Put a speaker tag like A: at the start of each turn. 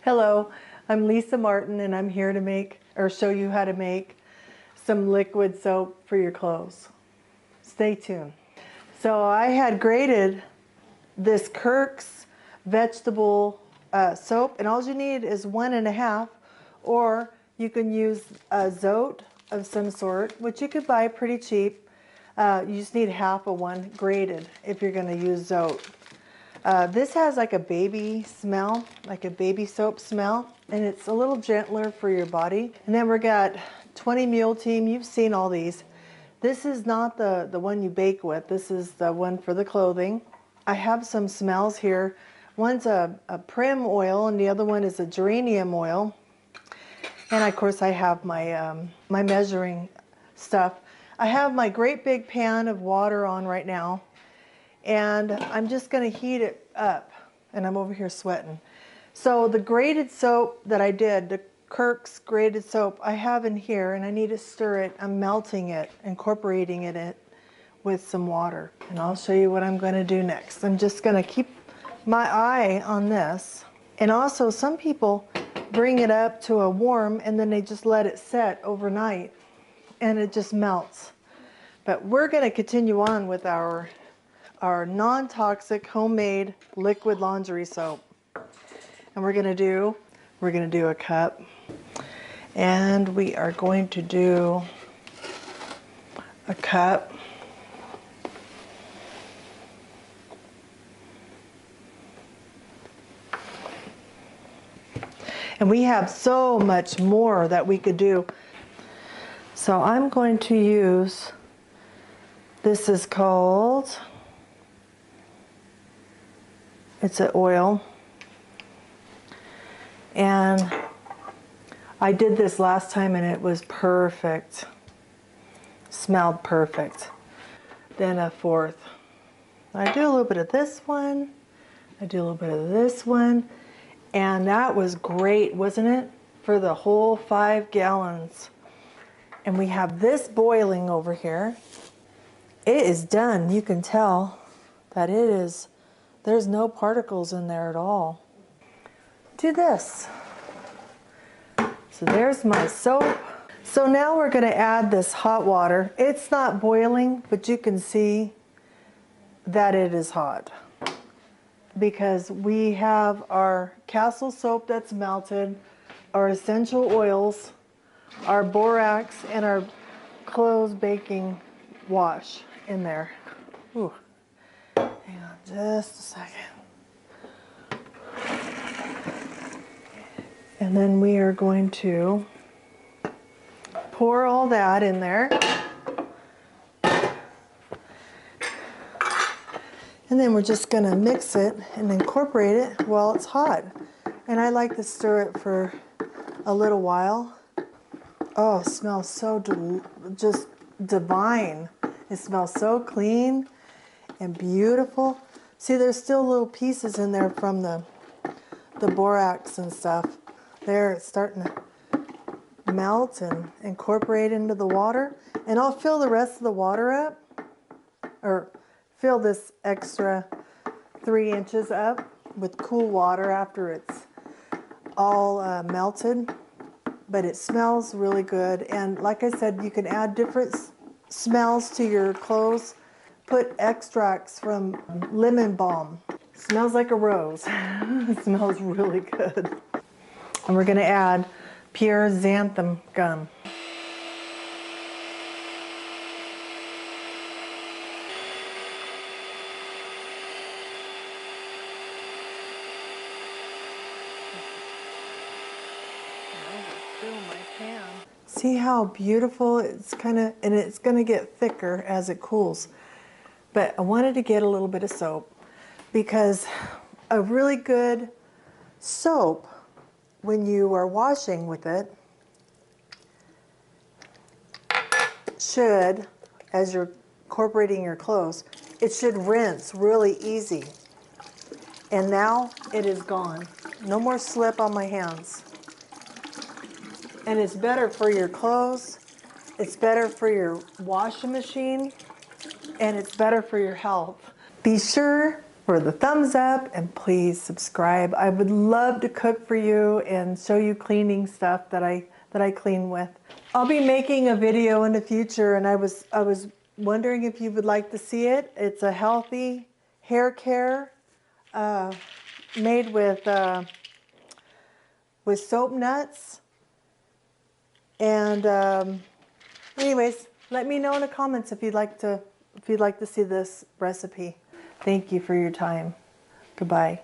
A: Hello, I'm Lisa Martin and I'm here to make or show you how to make some liquid soap for your clothes. Stay tuned. So I had grated this Kirk's vegetable soap, and all you need is 1.5, or you can use a zote of some sort, which you could buy pretty cheap. You just need half of one grated if you're going to use zote. This has like a baby smell, like a baby soap smell, and it's a little gentler for your body. And then we got 20 Mule Team. You've seen all these. This is not the one you bake with. This is the one for the clothing. I have some smells here. One's a prim oil and the other one is a geranium oil. And of course I have my, my measuring stuff. I have my great big pan of water on right now. And I'm just going to heat it up, and I'm over here sweating. So the grated soap that I did, the Kirk's grated soap, I have in here, and I need to stir it. I'm melting it, incorporating it with some water, and I'll show you what I'm going to do next. I'm just going to keep my eye on this. And also, some people bring it up to a warm, and then they just let it set overnight, and it just melts. But we're going to continue on with our non-toxic homemade liquid laundry soap. And we're going to do a cup, and we are going to do a cup. And we have so much more that we could do. So I'm going to use, this is called, it's an oil, and I did this last time and it was perfect, smelled perfect. Then a fourth. I do a little bit of this one, I do a little bit of this one, and that was great, wasn't it? For the whole 5 gallons. And we have this boiling over here. It is done. You can tell that it is. There's no particles in there at all. Do this. So there's my soap. So now we're going to add this hot water. It's not boiling, but you can see that it is hot, because we have our Castle soap that's melted, our essential oils, our borax, and our clothes baking wash in there. Ooh. Hang on just a second. And then we are going to pour all that in there. And then we're just going to mix it and incorporate it while it's hot. And I like to stir it for a little while. Oh, it smells so just divine. It smells so clean and beautiful. See, there's still little pieces in there from the borax and stuff. There, it's starting to melt and incorporate into the water. And I'll fill the rest of the water up, or fill this extra 3 inches up with cool water after it's all melted. But it smells really good. And like I said, you can add different smells to your clothes. Put extracts from lemon balm. Smells like a rose. It smells really good. And we're going to add pure xanthan gum. See how beautiful it's and it's going to get thicker as it cools. But I wanted to get a little bit of soap, because a really good soap, when you are washing with it, should, as you're incorporating your clothes, it should rinse really easy. And now it is gone. No more slip on my hands. And it's better for your clothes, it's better for your washing machine, and it's better for your health. Be sure for the thumbs up, and please subscribe. I would love to cook for you and show you cleaning stuff that I clean with. I'll be making a video in the future, and I was wondering if you would like to see it. It's a healthy hair care made with soap nuts. And anyways, let me know in the comments if you'd like to see this recipe. Thank you for your time. Goodbye.